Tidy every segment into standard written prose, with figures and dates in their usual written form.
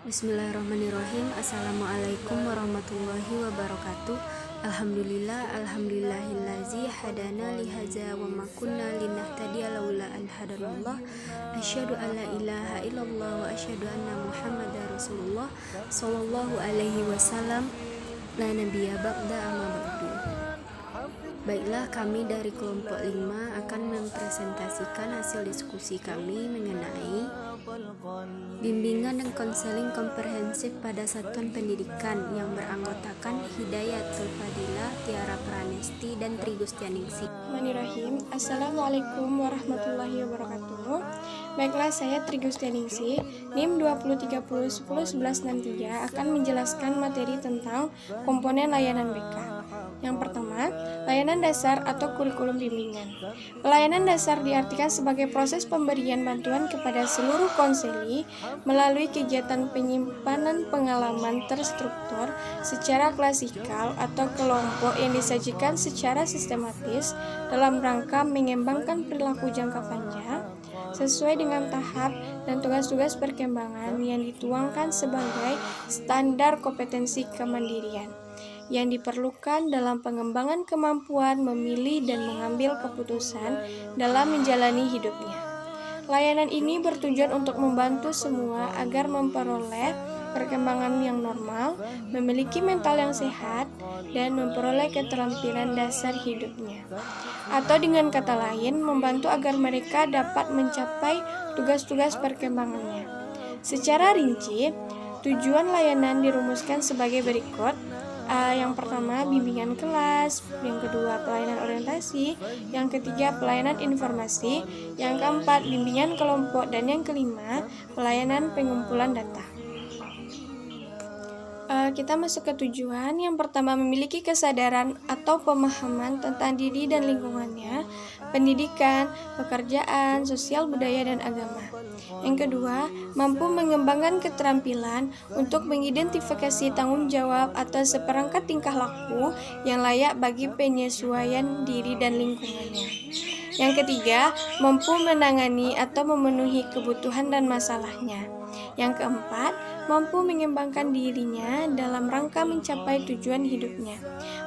Bismillahirrahmanirrahim. Assalamualaikum warahmatullahi wabarakatuh. Alhamdulillahillazi hadana lihaza wa ma kunna linahtadiya laula an hadanallah. Asyhadu an la ilaha illallah wa asyhadu anna Muhammadar Rasulullah sallallahu alaihi wasallam. La nabiyya ba'da amma ba'du. Baiklah, kami dari kelompok 5 akan mempresentasikan hasil diskusi kami mengenai bimbingan dan konseling komprehensif pada satuan pendidikan yang beranggotakan Hidayatul Fadilah, Tiara Pranesti, dan Tri Gustianingsih. Bismillahirrahmanirrahim. Assalamualaikum warahmatullahi wabarakatuh. Baiklah, saya Tri Gustianingsih, NIM 2030101163 akan menjelaskan materi tentang komponen layanan BK. Yang pertama, layanan dasar atau kurikulum bimbingan. Pelayanan dasar diartikan sebagai proses pemberian bantuan kepada seluruh konseli melalui kegiatan penyimpanan pengalaman terstruktur secara klasikal atau kelompok yang disajikan secara sistematis dalam rangka mengembangkan perilaku jangka panjang sesuai dengan tahap dan tugas-tugas perkembangan yang dituangkan sebagai standar kompetensi kemandirian yang diperlukan dalam pengembangan kemampuan memilih dan mengambil keputusan dalam menjalani hidupnya. Layanan ini bertujuan untuk membantu semua agar memperoleh perkembangan yang normal, memiliki mental yang sehat, dan memperoleh keterampilan dasar hidupnya. Atau dengan kata lain, membantu agar mereka dapat mencapai tugas-tugas perkembangannya. Secara rinci, tujuan layanan dirumuskan sebagai berikut. Yang pertama, bimbingan kelas. Yang kedua, pelayanan orientasi. Yang ketiga, pelayanan informasi. Yang keempat, bimbingan kelompok. Dan yang kelima, pelayanan pengumpulan data. Kita masuk ke tujuan. Yang pertama, memiliki kesadaran atau pemahaman tentang diri dan lingkungannya, pendidikan, pekerjaan, sosial, budaya, dan agama. Yang kedua, mampu mengembangkan keterampilan untuk mengidentifikasi tanggung jawab atau seperangkat tingkah laku yang layak bagi penyesuaian diri dan lingkungannya. Yang ketiga, mampu menangani atau memenuhi kebutuhan dan masalahnya. Yang keempat, mampu mengembangkan dirinya dalam rangka mencapai tujuan hidupnya.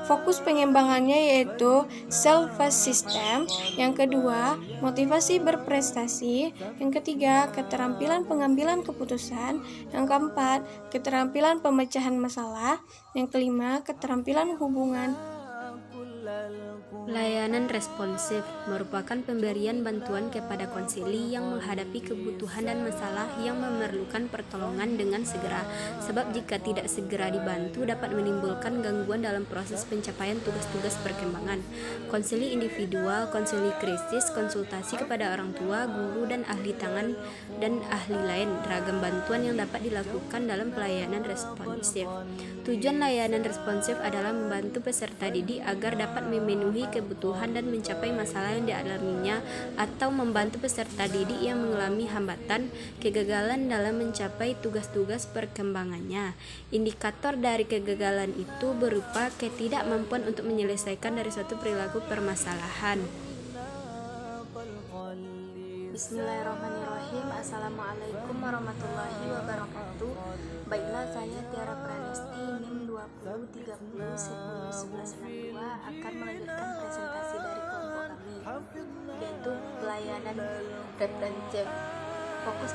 Fokus pengembangannya yaitu self-based system. Yang kedua, motivasi berprestasi. Yang ketiga, keterampilan pengambilan keputusan. Yang keempat, keterampilan pemecahan masalah. Yang kelima, keterampilan hubungan. Layanan responsif merupakan pemberian bantuan kepada konseli yang menghadapi kebutuhan dan masalah yang memerlukan pertolongan dengan segera, sebab jika tidak segera dibantu dapat menimbulkan gangguan dalam proses pencapaian tugas-tugas perkembangan. Konseli individual, konseli krisis, konsultasi kepada orang tua, guru, dan ahli tangan dan ahli lain, ragam bantuan yang dapat dilakukan dalam pelayanan responsif. Tujuan layanan responsif adalah membantu peserta didik agar dapat memenuhi kebutuhan dan mencapai masalah yang dialaminya, atau membantu peserta didik yang mengalami hambatan, kegagalan dalam mencapai tugas-tugas perkembangannya. Indikator dari kegagalan itu berupa ketidakmampuan untuk menyelesaikan dari suatu perilaku permasalahan. Bismillahirrahmanirrahim. Assalamualaikum warahmatullahi wabarakatuh. Baiklah, saya Tiara Pranesti, NIM 2030101162 akan melanjutkan presentasi dari kelompok kami, yaitu pelayanan referensif. Fokus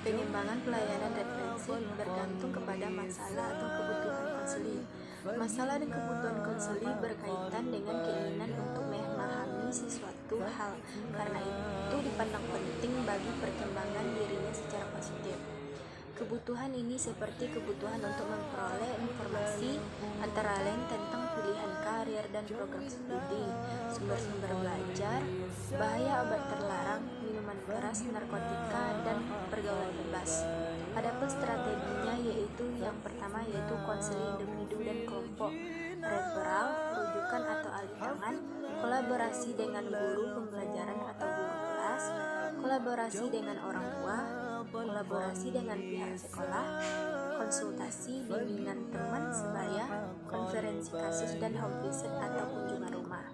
pengembangan pelayanan referensif bergantung kepada masalah atau kebutuhan konseli. Masalah dan kebutuhan konseli berkaitan dengan keinginan untuk memahami sesuatu hal, karena itu dipandang penting bagi perkembangan dirinya secara positif. Kebutuhan ini seperti kebutuhan untuk memperoleh informasi antara lain tentang pilihan karir dan program studi, sumber-sumber belajar, bahaya obat terlarang, minuman keras, narkotika, dan pergaulan bebas. Adapun strateginya yaitu yang pertama yaitu konseling individu dan kelompok, referral, rujukan atau alih tangan, kolaborasi dengan guru pembelajaran atau guru kelas, kolaborasi dengan orang tua, kolaborasi dengan pihak sekolah, konsultasi, bimbingan teman sebaya, konferensi kasus, dan home visit atau kunjungan rumah.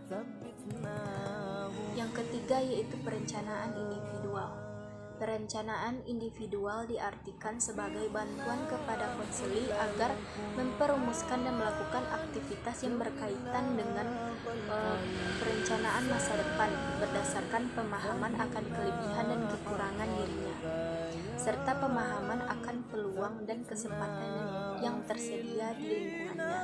Yang ketiga yaitu perencanaan individual. Perencanaan individual diartikan sebagai bantuan kepada konseli agar memperumuskan dan melakukan aktivitas yang berkaitan dengan perencanaan masa depan berdasarkan pemahaman akan kelebihan dan kekurangan dirinya, serta pemahaman akan peluang dan kesempatan yang tersedia di lingkungannya.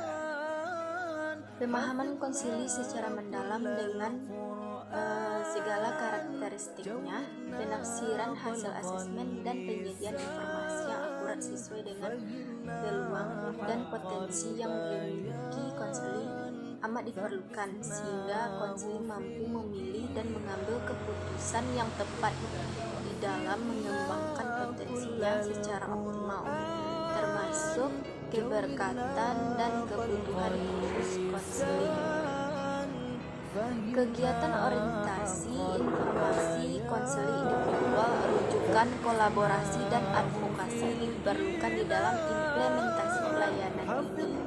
Pemahaman konsili secara mendalam dengan segala karakteristiknya, penafsiran hasil asesmen dan penyediaan informasi yang akurat sesuai dengan peluang dan potensi yang dimiliki konseli amat diperlukan sehingga konseli mampu memilih dan mengambil keputusan yang tepat di dalam mengembangkan potensinya secara optimal, termasuk keberkatan dan kebutuhan khusus konseli. Kegiatan orientasi informasi konseli individual, rujukan, kolaborasi, dan advokasi diperlukan di dalam implementasi pelayanan ini.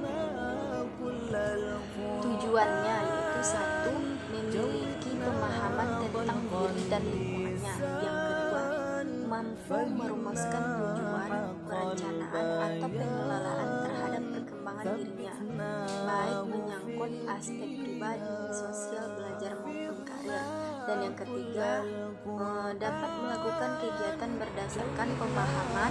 Tujuannya yaitu 1. Memiliki pemahaman tentang diri dan lingkungannya. Yang kedua, mampu merumuskan tujuan, perencanaan, atau pengelolaan terhadap perkembangan dirinya, baik menyangkut aspek pribadi, sosial, belajar maupun karir. Dan yang ketiga, dapat melakukan kegiatan berdasarkan pemahaman,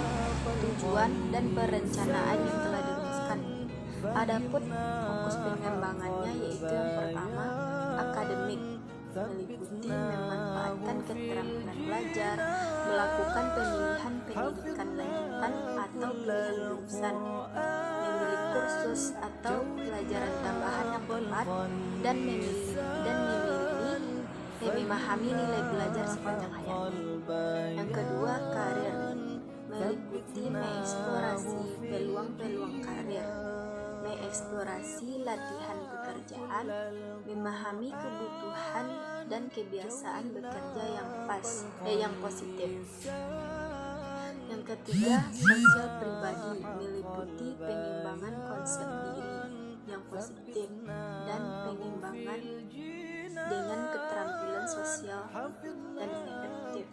tujuan, dan perencanaan yang telah dirumuskan. Adapun fokus pengembangannya yaitu yang pertama, akademik, meliputi memanfaatkan keterampilan belajar, melakukan pemilihan pendidikan lanjutan atau pilihan jurusan, memilih kursus atau pelajaran tambahan yang tepat, dan memahami nilai belajar sepanjang hayat. Yang kedua, karir, meliputi mengeksplorasi peluang-peluang karir, mengeksplorasi latihan pekerjaan, memahami kebutuhan dan kebiasaan bekerja yang positif. Yang ketiga, sosial pribadi, meliputi pengembangan konsep diri yang positif dan pengembangan dengan keterampilan sosial dan efektif.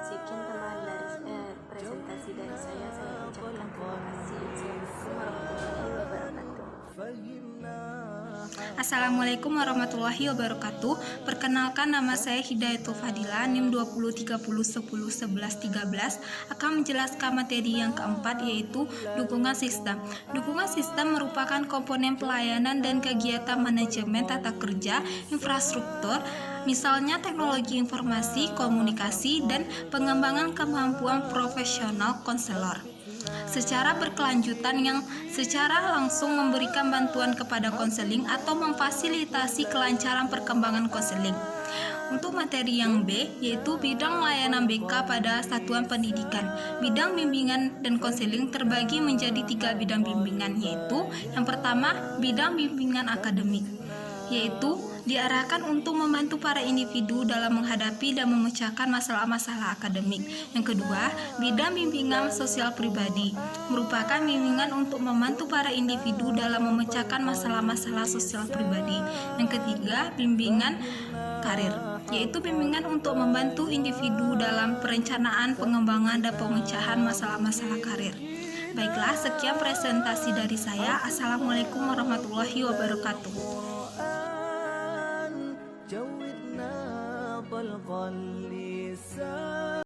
Sekian tambahan dari presentasi dari saya ucapkan terima kasih. Assalamualaikum warahmatullahi wabarakatuh. Assalamualaikum warahmatullahi wabarakatuh. Perkenalkan, nama saya Hidayatul Fadila, NIM 2030101113, akan menjelaskan materi yang keempat, yaitu dukungan sistem. Dukungan sistem merupakan komponen pelayanan dan kegiatan manajemen tata kerja infrastruktur, misalnya teknologi informasi, komunikasi, dan pengembangan kemampuan profesional konselor, secara berkelanjutan yang secara langsung memberikan bantuan kepada konseling atau memfasilitasi kelancaran perkembangan konseling. Untuk materi yang B, yaitu bidang layanan BK pada satuan pendidikan. Bidang bimbingan dan konseling terbagi menjadi 3 bidang bimbingan, yaitu yang pertama, bidang bimbingan akademik, yaitu diarahkan untuk membantu para individu dalam menghadapi dan memecahkan masalah-masalah akademik. Yang kedua, bidang bimbingan sosial pribadi, merupakan bimbingan untuk membantu para individu dalam memecahkan masalah-masalah sosial pribadi. Yang ketiga, bimbingan karir, yaitu bimbingan untuk membantu individu dalam perencanaan, pengembangan, dan pemecahan masalah-masalah karir. Baiklah, sekian presentasi dari saya. Assalamualaikum warahmatullahi wabarakatuh. جودنا طلق اللسان